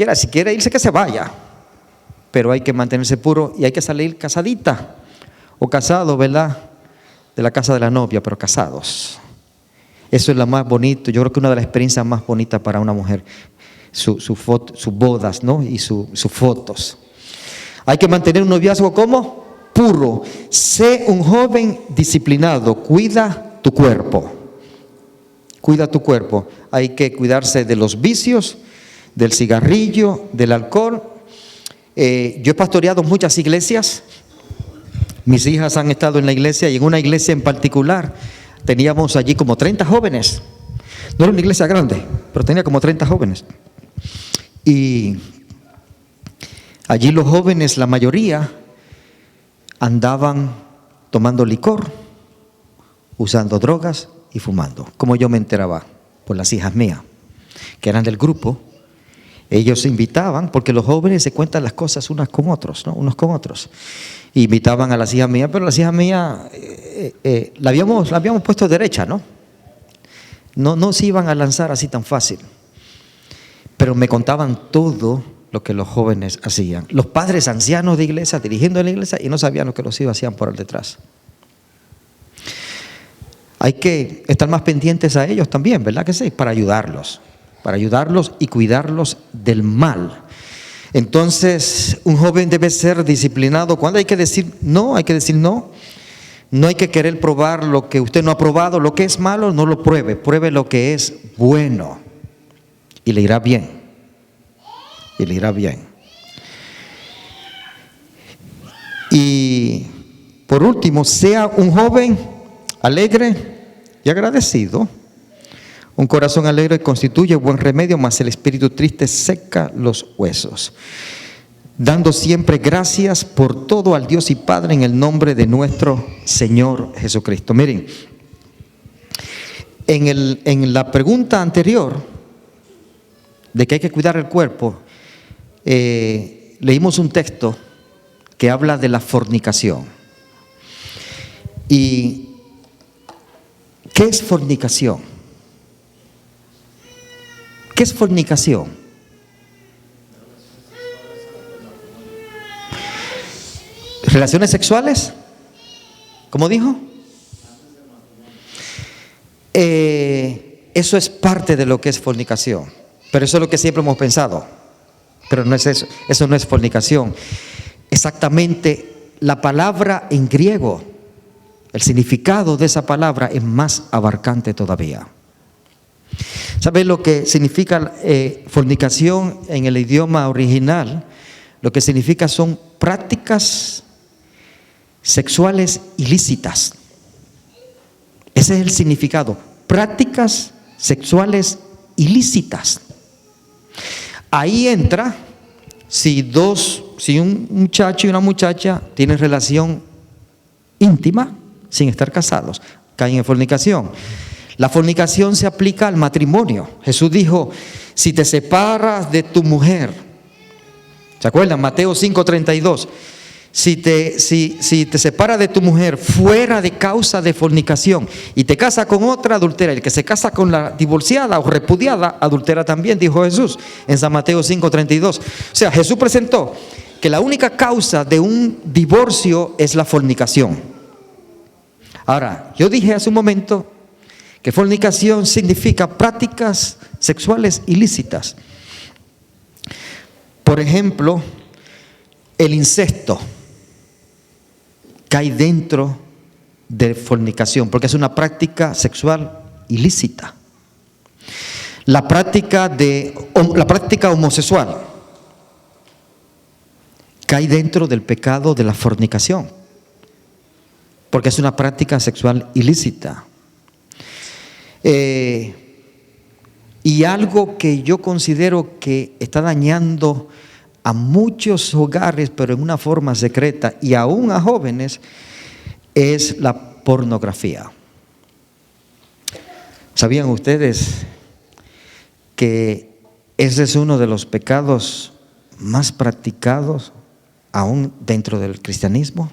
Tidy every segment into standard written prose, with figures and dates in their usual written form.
quiera. Si quiere irse, que se vaya. Pero hay que mantenerse puro y hay que salir casadita o casado, ¿verdad? De la casa de la novia, pero casados. Eso es lo más bonito. Yo creo que una de las experiencias más bonitas para una mujer, sus bodas, ¿no? Y sus fotos. Hay que mantener un noviazgo como puro. Sé un joven disciplinado. Cuida tu cuerpo. Cuida tu cuerpo. Hay que cuidarse de los vicios, del cigarrillo, del alcohol. Yo he pastoreado muchas iglesias. Mis hijas han estado en la iglesia y en una iglesia en particular teníamos allí como 30 jóvenes. No era una iglesia grande, pero tenía como 30 jóvenes. Y allí los jóvenes, la mayoría, andaban tomando licor, usando drogas y fumando. Como yo me enteraba por las hijas mías, que eran del grupo. Ellos invitaban, porque los jóvenes se cuentan las cosas unas con otros, ¿no? Unos con otros. Invitaban a las hijas mías, pero las hijas mías la habíamos puesto derecha, ¿no? No se iban a lanzar así tan fácil. Pero me contaban todo lo que los jóvenes hacían. Los padres ancianos de iglesia, dirigiendo la iglesia, y no sabían lo que los hijos hacían por el detrás. Hay que estar más pendientes a ellos también, ¿verdad que sí? Para ayudarlos y cuidarlos del mal. Entonces, un joven debe ser disciplinado. Cuando hay que decir no, hay que decir no. No hay que querer probar lo que usted no ha probado. Lo que es malo, no lo pruebe. Pruebe lo que es bueno. Y le irá bien. Y le irá bien. Y por último, sea un joven alegre y agradecido. Un corazón alegre constituye buen remedio, mas el espíritu triste seca los huesos. Dando siempre gracias por todo al Dios y Padre en el nombre de nuestro Señor Jesucristo. Miren, en la pregunta anterior de que hay que cuidar el cuerpo, leímos un texto que habla de la fornicación. ¿Y qué es fornicación? ¿Qué es fornicación? ¿Relaciones sexuales? ¿Cómo dijo? Eso es parte de lo que es fornicación. Pero eso es lo que siempre hemos pensado. Pero no es eso. Eso no es fornicación. Exactamente, la palabra en griego, el significado de esa palabra es más abarcante todavía. ¿Sabe lo que significa fornicación en el idioma original? Lo que significa son prácticas sexuales ilícitas. Ese es el significado. Prácticas sexuales ilícitas. Ahí entra si un muchacho y una muchacha tienen relación íntima sin estar casados, caen en fornicación. La fornicación se aplica al matrimonio. Jesús dijo, si te separas de tu mujer, ¿se acuerdan? Mateo 5:32. Si te separas de tu mujer fuera de causa de fornicación y te casas con otra, adultera. El que se casa con la divorciada o repudiada, adultera también, dijo Jesús en San Mateo 5:32. O sea, Jesús presentó que la única causa de un divorcio es la fornicación. Ahora, yo dije hace un momento que fornicación significa prácticas sexuales ilícitas. Por ejemplo, el incesto cae dentro de fornicación porque es una práctica sexual ilícita. La práctica homosexual cae dentro del pecado de la fornicación porque es una práctica sexual ilícita. Y algo que yo considero que está dañando a muchos hogares, pero en una forma secreta, y aún a jóvenes, es la pornografía. ¿Sabían ustedes que ese es uno de los pecados más practicados aún dentro del cristianismo?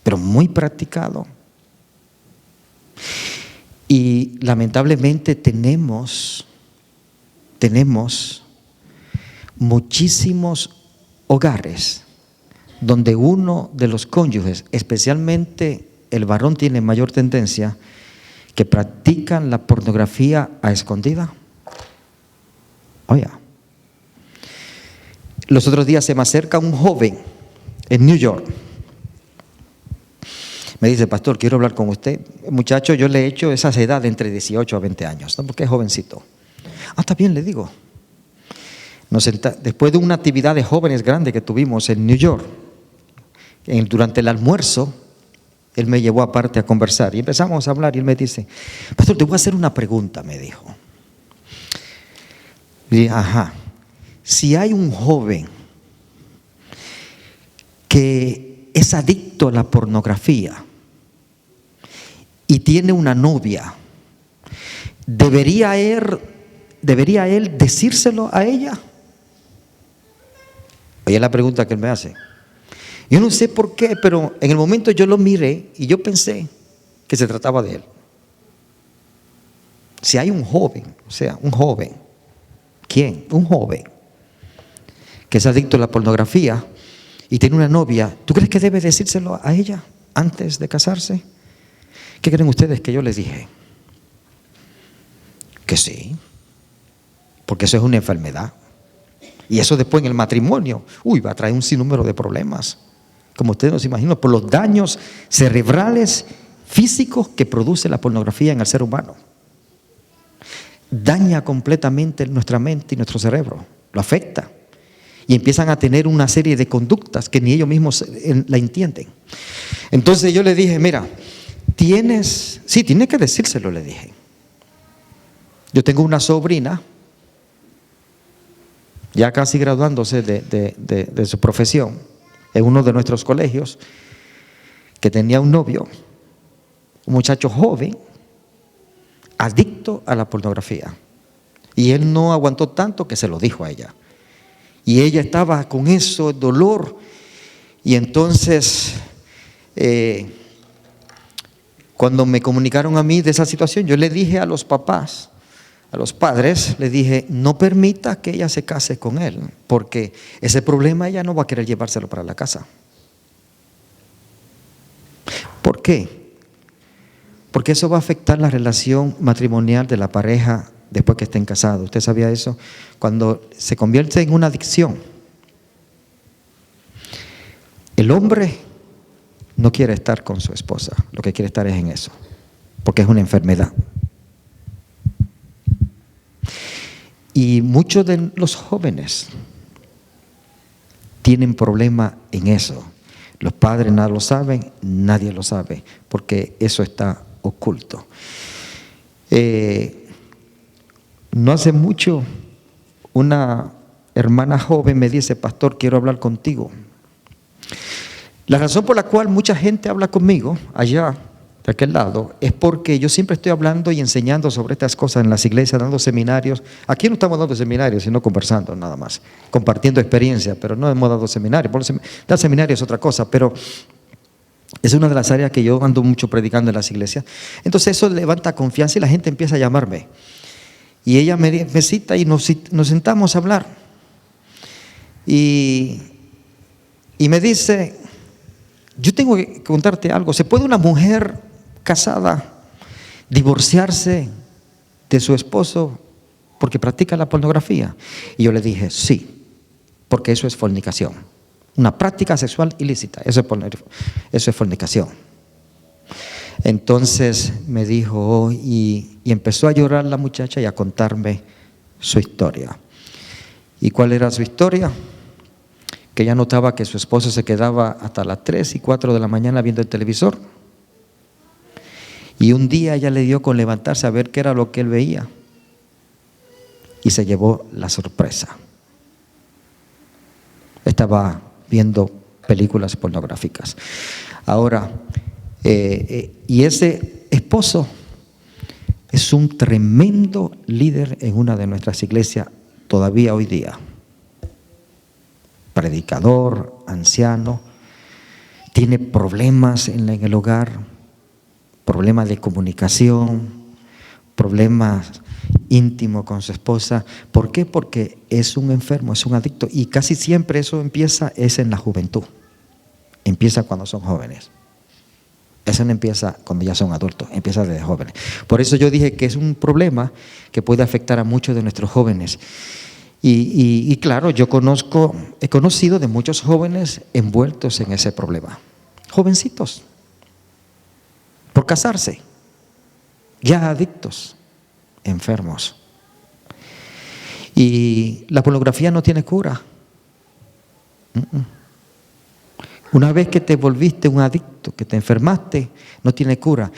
Pero muy practicado. Y lamentablemente tenemos muchísimos hogares donde uno de los cónyuges, especialmente el varón, tiene mayor tendencia, que practican la pornografía a escondida. Oye, los otros días se me acerca un joven en New York. Me dice: pastor, quiero hablar con usted. Muchacho, yo le he hecho esas edades entre 18 a 20 años, ¿no? Porque es jovencito. Está bien, le digo. Después de una actividad de jóvenes grande que tuvimos en New York, durante el almuerzo, él me llevó aparte a conversar y empezamos a hablar y él me dice: pastor, te voy a hacer una pregunta, me dijo. Y dije: ajá, si hay un joven que es adicto a la pornografía y tiene una novia, ¿debería él decírselo a ella? Oye, la pregunta que él me hace. Yo no sé por qué, pero en el momento yo lo miré y yo pensé que se trataba de él. Si hay un joven, un joven, ¿quién? Un joven que es adicto a la pornografía y tiene una novia, ¿tú crees que debe decírselo a ella antes de casarse? ¿Qué creen ustedes que yo les dije? Que sí, porque eso es una enfermedad. Y eso después en el matrimonio, va a traer un sinnúmero de problemas, como ustedes no se imaginan, por los daños cerebrales, físicos que produce la pornografía en el ser humano. Daña completamente nuestra mente y nuestro cerebro, lo afecta. Y empiezan a tener una serie de conductas que ni ellos mismos la entienden. Entonces yo le dije: mira, tienes que decírselo, le dije. Yo tengo una sobrina, ya casi graduándose de su profesión, en uno de nuestros colegios, que tenía un novio, un muchacho joven, adicto a la pornografía. Y él no aguantó tanto que se lo dijo a ella. Y ella estaba con eso, el dolor. Y entonces, cuando me comunicaron a mí de esa situación, yo le dije a los papás, a los padres, le dije: no permita que ella se case con él, porque ese problema ella no va a querer llevárselo para la casa. ¿Por qué? Porque eso va a afectar la relación matrimonial de la pareja después que estén casados. ¿Usted sabía eso? Cuando se convierte en una adicción, el hombre no quiere estar con su esposa, lo que quiere estar es en eso, porque es una enfermedad. Y muchos de los jóvenes tienen problema en eso. Los padres nada lo saben, nadie lo sabe, porque eso está oculto. No hace mucho, una hermana joven me dice: pastor, quiero hablar contigo. La razón por la cual mucha gente habla conmigo allá, de aquel lado, es porque yo siempre estoy hablando y enseñando sobre estas cosas en las iglesias, dando seminarios. Aquí no estamos dando seminarios, sino conversando nada más, compartiendo experiencia, pero no hemos dado seminarios. Dar seminarios es otra cosa, pero es una de las áreas que yo ando mucho predicando en las iglesias. Entonces eso levanta confianza y la gente empieza a llamarme. Y ella me cita y nos sentamos a hablar. Y me dice: yo tengo que contarte algo. ¿Se puede una mujer casada divorciarse de su esposo porque practica la pornografía? Y yo le dije: sí, porque eso es fornicación, una práctica sexual ilícita. Eso es fornicación. Entonces me dijo, y empezó a llorar la muchacha y a contarme su historia. ¿Y cuál era su historia? Que ella notaba que su esposo se quedaba hasta las 3 y 4 de la mañana viendo el televisor. Y un día ella le dio con levantarse a ver qué era lo que él veía. Y se llevó la sorpresa. Estaba viendo películas pornográficas. Ahora, y ese esposo es un tremendo líder en una de nuestras iglesias todavía hoy día. Predicador, anciano, tiene problemas en el hogar, problemas de comunicación, problemas íntimo con su esposa. ¿Por qué? Porque es un enfermo, es un adicto. Y casi siempre eso es en la juventud. Empieza cuando son jóvenes. Eso no empieza cuando ya son adultos, empieza desde jóvenes. Por eso yo dije que es un problema que puede afectar a muchos de nuestros jóvenes. Y claro, he conocido de muchos jóvenes envueltos en ese problema. Jovencitos, por casarse, ya adictos, enfermos. Y la pornografía no tiene cura. Una vez que te volviste un adicto, que te enfermaste, no tiene cura.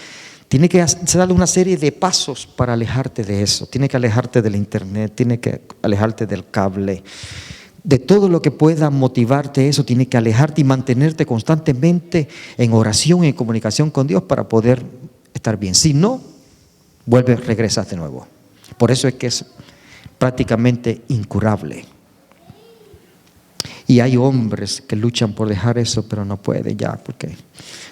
Tiene que darle una serie de pasos para alejarte de eso. Tiene que alejarte del internet, tiene que alejarte del cable, de todo lo que pueda motivarte eso. Tiene que alejarte y mantenerte constantemente en oración y en comunicación con Dios para poder estar bien. Si no, regresas de nuevo. Por eso es que es prácticamente incurable. Y hay hombres que luchan por dejar eso, pero no pueden ya, porque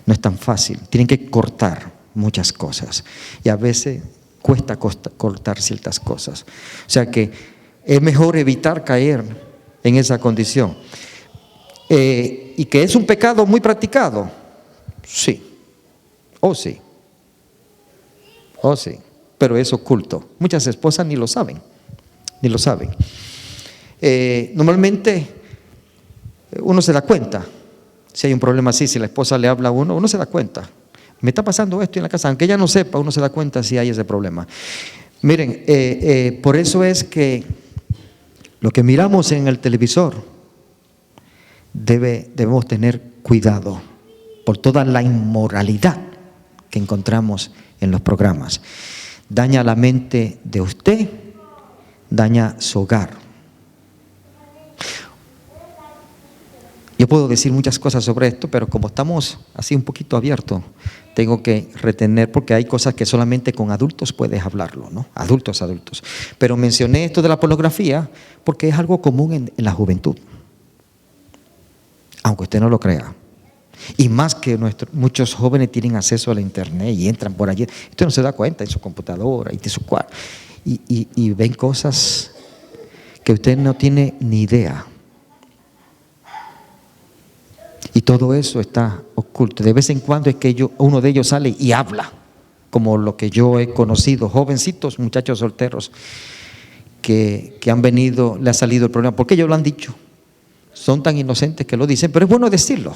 no es tan fácil. Tienen que cortar muchas cosas. Y a veces cuesta cortar ciertas cosas. O sea que es mejor evitar caer en esa condición. ¿Y que es un pecado muy practicado? Sí. Oh, sí. Oh, sí. Pero es oculto. Muchas esposas ni lo saben. Ni lo saben. Normalmente uno se da cuenta. Si hay un problema así, si la esposa le habla a uno se da cuenta. Me está pasando esto en la casa. Aunque ella no sepa, uno se da cuenta si hay ese problema. Miren, por eso es que lo que miramos en el televisor debemos tener cuidado por toda la inmoralidad que encontramos en los programas. Daña la mente de usted, daña su hogar. Yo puedo decir muchas cosas sobre esto, pero como estamos así un poquito abiertos, tengo que retener, porque hay cosas que solamente con adultos puedes hablarlo, ¿no? Adultos. Pero mencioné esto de la pornografía porque es algo común en la juventud, aunque usted no lo crea. Y más que muchos jóvenes tienen acceso a la internet y entran por allí. Usted no se da cuenta en su computadora y de su cuarto. Y ven cosas que usted no tiene ni idea. Y todo eso está oculto. De vez en cuando es que uno de ellos sale y habla, como lo que yo he conocido, jovencitos, muchachos solteros, que han venido, le ha salido el problema, porque ellos lo han dicho. Son tan inocentes que lo dicen, pero es bueno decirlo.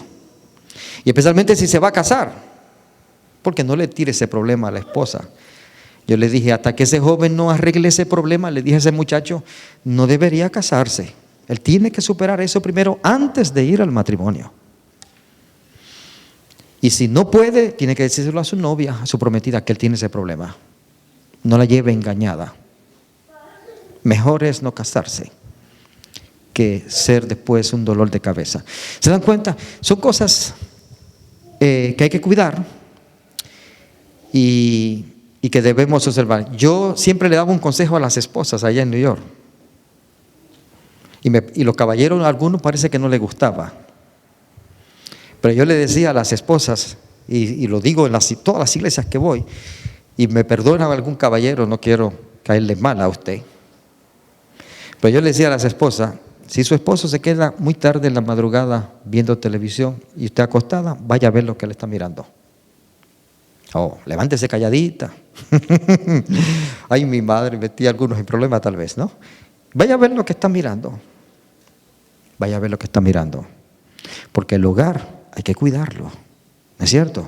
Y especialmente si se va a casar, porque no le tire ese problema a la esposa. Yo le dije, hasta que ese joven no arregle ese problema, le dije a ese muchacho, no debería casarse. Él tiene que superar eso primero antes de ir al matrimonio. Y si no puede, tiene que decírselo a su novia, a su prometida, que él tiene ese problema. No la lleve engañada. Mejor es no casarse que ser después un dolor de cabeza. ¿Se dan cuenta? Son cosas que hay que cuidar y que debemos observar. Yo siempre le daba un consejo a las esposas allá en New York. Y los caballeros, a algunos parece que no les gustaba. Pero yo le decía a las esposas, y lo digo en todas las iglesias que voy, y me perdona algún caballero, no quiero caerle mal a usted. Pero yo le decía a las esposas, si su esposo se queda muy tarde en la madrugada viendo televisión y usted acostada, vaya a ver lo que le está mirando. Oh, levántese calladita. Ay, mi madre metía algunos en problemas tal vez, ¿no? Vaya a ver lo que está mirando. Vaya a ver lo que está mirando. Porque el hogar hay que cuidarlo, ¿no es cierto?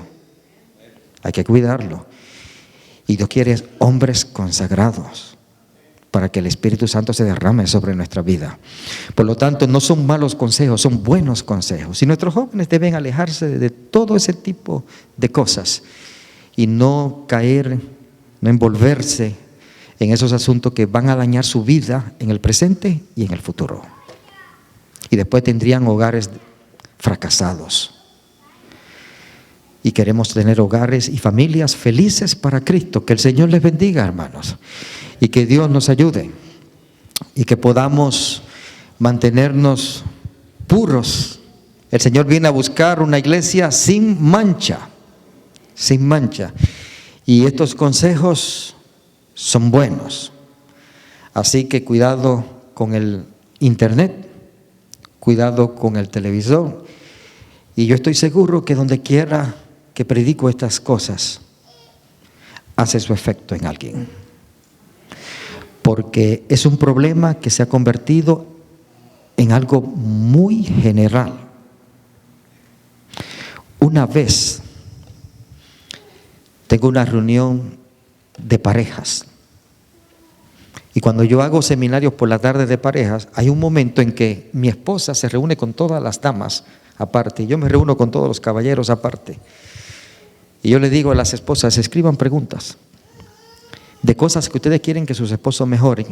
Hay que cuidarlo. Y Dios quiere hombres consagrados para que el Espíritu Santo se derrame sobre nuestra vida. Por lo tanto, no son malos consejos, son buenos consejos. Y nuestros jóvenes deben alejarse de todo ese tipo de cosas y no caer, no envolverse en esos asuntos que van a dañar su vida en el presente y en el futuro. Y después tendrían hogares fracasados. Y queremos tener hogares y familias felices para Cristo. Que el Señor les bendiga, hermanos. Y que Dios nos ayude. Y que podamos mantenernos puros. El Señor viene a buscar una iglesia sin mancha. Sin mancha. Y estos consejos son buenos. Así que cuidado con el internet, cuidado con el televisor. Y yo estoy seguro que donde quiera que predico estas cosas, hace su efecto en alguien. Porque es un problema que se ha convertido en algo muy general. Una vez tengo una reunión de parejas. Y cuando yo hago seminarios por la tarde de parejas, hay un momento en que mi esposa se reúne con todas las damas aparte, y yo me reúno con todos los caballeros aparte. Y yo le digo a las esposas, escriban preguntas de cosas que ustedes quieren que sus esposos mejoren,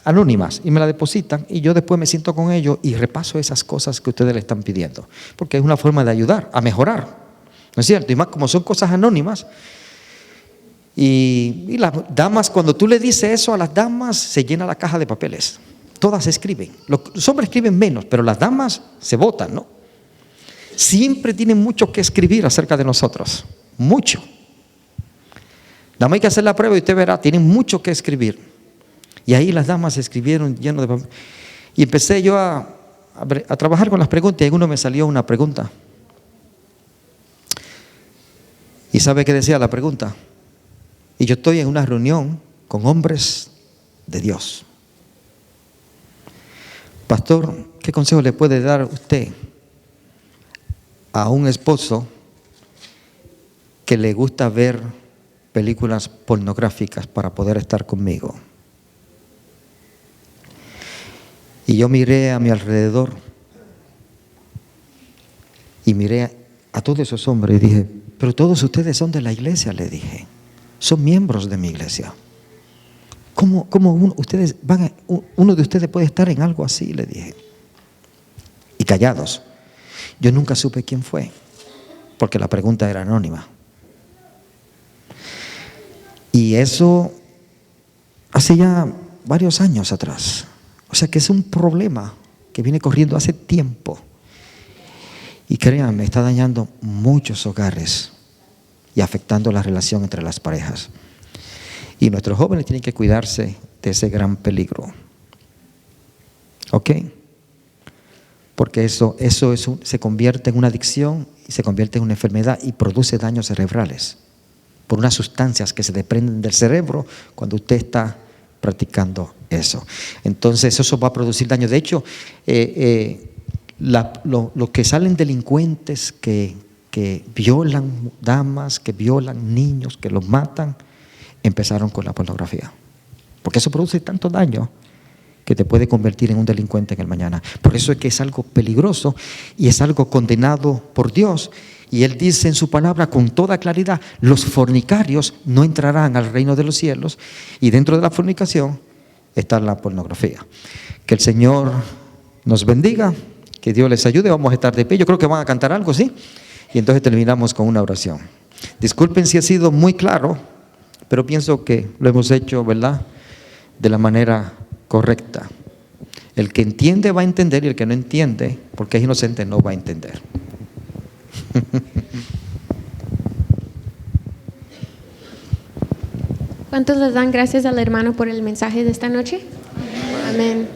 anónimas, y me la depositan, y yo después me siento con ellos y repaso esas cosas que ustedes le están pidiendo, porque es una forma de ayudar a mejorar, ¿no es cierto? Y más como son cosas anónimas. Y las damas, cuando tú le dices eso a las damas, se llena la caja de papeles. Todas escriben. Los hombres escriben menos, pero las damas se votan, ¿no? Siempre tienen mucho que escribir acerca de nosotros. Mucho. Nada más hay que hacer la prueba y usted verá, tienen mucho que escribir. Y ahí las damas escribieron lleno de papel. Y empecé yo a trabajar con las preguntas, y en uno me salió una pregunta. ¿Y sabe qué decía la pregunta? Y yo estoy en una reunión con hombres de Dios. Pastor, ¿qué consejo le puede dar usted a un esposo que le gusta ver películas pornográficas para poder estar conmigo? Y yo miré a mi alrededor y miré a todos esos hombres y dije, pero todos ustedes son de la iglesia, le dije. Son miembros de mi iglesia. ¿Cómo uno de ustedes puede estar en algo así? Le dije. Y callados. Yo nunca supe quién fue, porque la pregunta era anónima. Y eso hace ya varios años atrás. O sea que es un problema que viene corriendo hace tiempo. Y créanme, está dañando muchos hogares y afectando la relación entre las parejas. Y nuestros jóvenes tienen que cuidarse de ese gran peligro. ¿Ok? Porque eso se convierte en una adicción y se convierte en una enfermedad y produce daños cerebrales por unas sustancias que se desprenden del cerebro cuando usted está practicando eso. Entonces eso va a producir daño. De hecho, los que salen delincuentes que violan damas, que violan niños, que los matan, empezaron con la pornografía. Porque eso produce tanto daño que te puede convertir en un delincuente en el mañana. Por eso es que es algo peligroso y es algo condenado por Dios. Y Él dice en su palabra con toda claridad, los fornicarios no entrarán al reino de los cielos. Y dentro de la fornicación está la pornografía. Que el Señor nos bendiga, que Dios les ayude. Vamos a estar de pie. Yo creo que van a cantar algo, ¿sí? Y entonces terminamos con una oración. Disculpen si ha sido muy claro, pero pienso que lo hemos hecho, ¿verdad?, de la manera correcta. El que entiende va a entender y el que no entiende, porque es inocente, no va a entender. ¿Cuántos les dan gracias al hermano por el mensaje de esta noche? Amén.